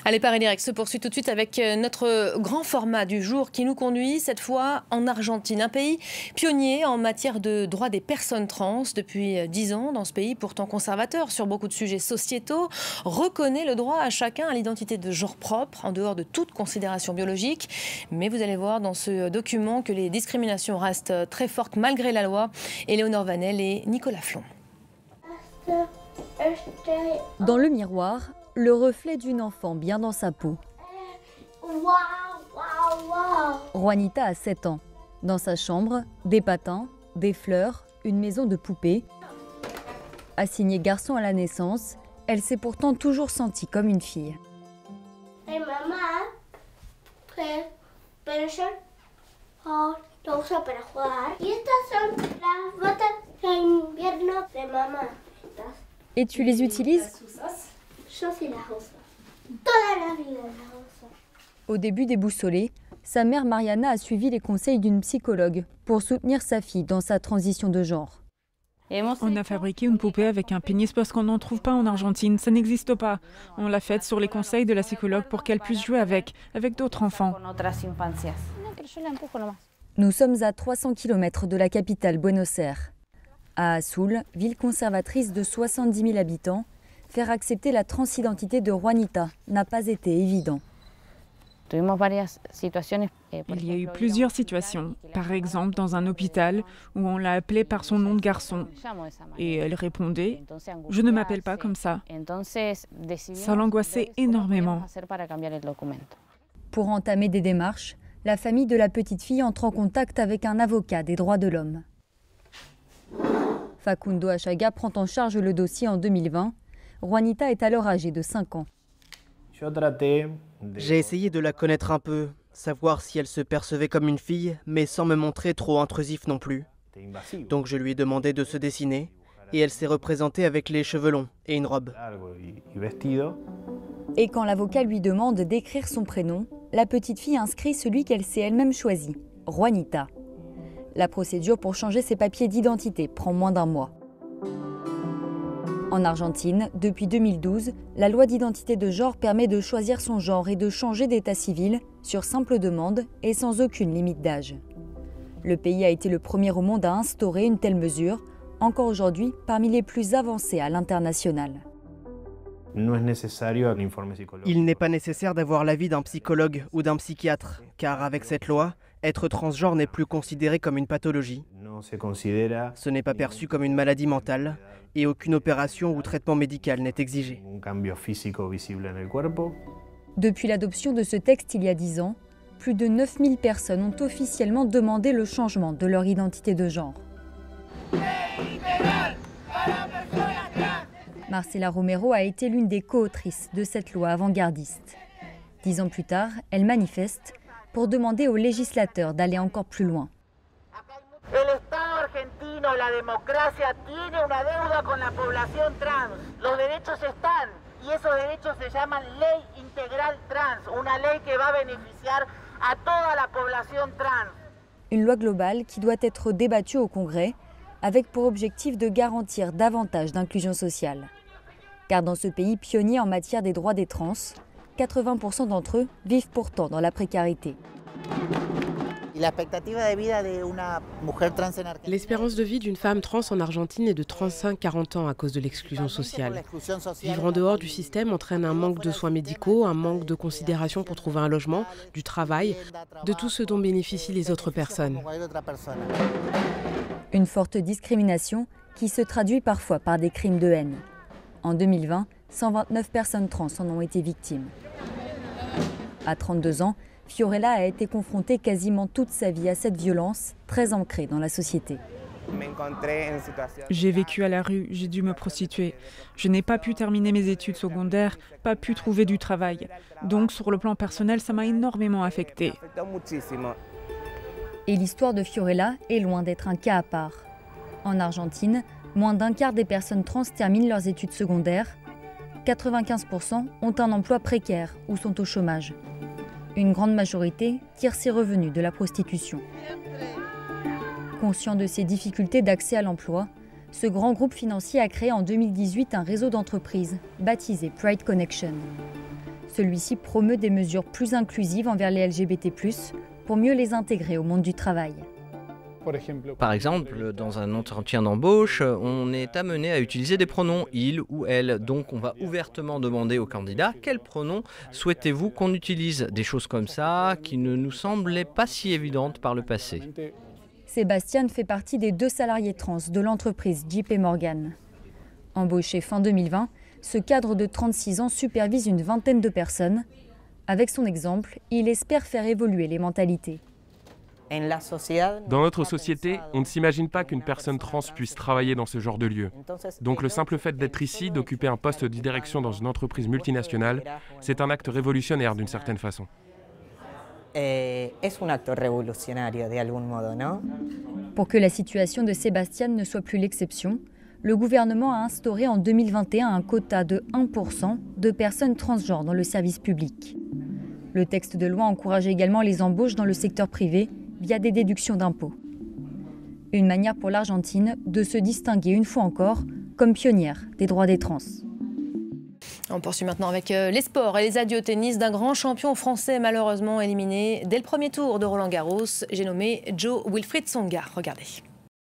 Allez, Paris Direct se poursuit tout de suite avec notre grand format du jour qui nous conduit cette fois en Argentine, un pays pionnier en matière de droits des personnes trans. Depuis 10 ans, dans ce pays pourtant conservateur sur beaucoup de sujets sociétaux, reconnaît le droit à chacun à l'identité de genre propre, en dehors de toute considération biologique. Mais vous allez voir dans ce document que les discriminations restent très fortes malgré la loi. Éléonore Vanel et Nicolas Flon. Dans le miroir, le reflet d'une enfant bien dans sa peau. Juanita a 7 ans. Dans sa chambre, des patins, des fleurs, une maison de poupées. Assignée garçon à la naissance, elle s'est pourtant toujours sentie comme une fille. Hey, mamá, pero yo lo uso para jugar. Y estas son las botas de invierno de mamá. Et tu les utilises? Yo sí las uso. Toda la vida las uso. Au début déboussolée, sa mère Mariana a suivi les conseils d'une psychologue pour soutenir sa fille dans sa transition de genre. On a fabriqué une poupée avec un pénis parce qu'on n'en trouve pas en Argentine, ça n'existe pas. On l'a faite sur les conseils de la psychologue pour qu'elle puisse jouer avec d'autres enfants. Nous sommes à 300 km de la capitale Buenos Aires. À Azul, ville conservatrice de 70 000 habitants, faire accepter la transidentité de Juanita n'a pas été évident. Il y a eu plusieurs situations. Par exemple, dans un hôpital où on l'a appelée par son nom de garçon. Et elle répondait « Je ne m'appelle pas comme ça ». Ça l'angoissait énormément. Pour entamer des démarches, la famille de la petite fille entre en contact avec un avocat des droits de l'homme. Facundo Achaga prend en charge le dossier en 2020. Juanita est alors âgée de 5 ans. J'ai essayé de la connaître un peu, savoir si elle se percevait comme une fille, mais sans me montrer trop intrusif non plus. Donc je lui ai demandé de se dessiner, et elle s'est représentée avec les cheveux longs et une robe. Et quand l'avocat lui demande d'écrire son prénom, la petite fille inscrit celui qu'elle s'est elle-même choisi, Juanita. La procédure pour changer ses papiers d'identité prend moins d'1 mois. En Argentine, depuis 2012, la loi d'identité de genre permet de choisir son genre et de changer d'état civil sur simple demande et sans aucune limite d'âge. Le pays a été le premier au monde à instaurer une telle mesure, encore aujourd'hui parmi les plus avancées à l'international. Il n'est pas nécessaire d'avoir l'avis d'un psychologue ou d'un psychiatre, car avec cette loi, être transgenre n'est plus considéré comme une pathologie. Ce n'est pas perçu comme une maladie mentale et aucune opération ou traitement médical n'est exigé. Depuis l'adoption de ce texte il y a 10 ans, plus de 9000 personnes ont officiellement demandé le changement de leur identité de genre. Marcela Romero a été l'une des co-autrices de cette loi avant-gardiste. 10 ans plus tard, elle manifeste pour demander aux législateurs d'aller encore plus loin. El Estado argentino, la democracia, tiene una deuda con la población trans. Los derechos están, y esos derechos se llaman Ley Integral Trans, una ley que va a beneficiar a toda la población trans. Une loi globale qui doit être débattue au Congrès, avec pour objectif de garantir davantage d'inclusion sociale. Car dans ce pays pionnier en matière des droits des trans, 80% d'entre eux vivent pourtant dans la précarité. L'espérance de vie d'une femme trans en Argentine est de 35-40 ans à cause de l'exclusion sociale. Vivre en dehors du système entraîne un manque de soins médicaux, un manque de considération pour trouver un logement, du travail, de tout ce dont bénéficient les autres personnes. Une forte discrimination qui se traduit parfois par des crimes de haine. En 2020, 129 personnes trans en ont été victimes. À 32 ans, Fiorella a été confrontée quasiment toute sa vie à cette violence, très ancrée dans la société. J'ai vécu à la rue, j'ai dû me prostituer. Je n'ai pas pu terminer mes études secondaires, pas pu trouver du travail. Donc sur le plan personnel, ça m'a énormément affectée. Et l'histoire de Fiorella est loin d'être un cas à part. En Argentine, moins d'un quart des personnes trans terminent leurs études secondaires. 95% ont un emploi précaire ou sont au chômage. Une grande majorité tire ses revenus de la prostitution. Conscient de ces difficultés d'accès à l'emploi, ce grand groupe financier a créé en 2018 un réseau d'entreprises baptisé Pride Connection. Celui-ci promeut des mesures plus inclusives envers les LGBT+, pour mieux les intégrer au monde du travail. Par exemple, dans un entretien d'embauche, on est amené à utiliser des pronoms « il » ou « elle ». Donc on va ouvertement demander aux candidats « quels pronoms souhaitez-vous qu'on utilise ?» Des choses comme ça qui ne nous semblaient pas si évidentes par le passé. Sébastien fait partie des 2 salariés trans de l'entreprise JP Morgan. Embauché fin 2020, ce cadre de 36 ans supervise une vingtaine de personnes. Avec son exemple, il espère faire évoluer les mentalités. Dans notre société, on ne s'imagine pas qu'une personne trans puisse travailler dans ce genre de lieu. Donc le simple fait d'être ici, d'occuper un poste de direction dans une entreprise multinationale, c'est un acte révolutionnaire d'une certaine façon. Pour que la situation de Sébastien ne soit plus l'exception, le gouvernement a instauré en 2021 un quota de 1% de personnes transgenres dans le service public. Le texte de loi encourage également les embauches dans le secteur privé via des déductions d'impôts. Une manière pour l'Argentine de se distinguer une fois encore comme pionnière des droits des trans. On poursuit maintenant avec les sports et les adieux au tennis d'un grand champion français malheureusement éliminé dès le premier tour de Roland-Garros. J'ai nommé Jo-Wilfried Tsonga. Regardez.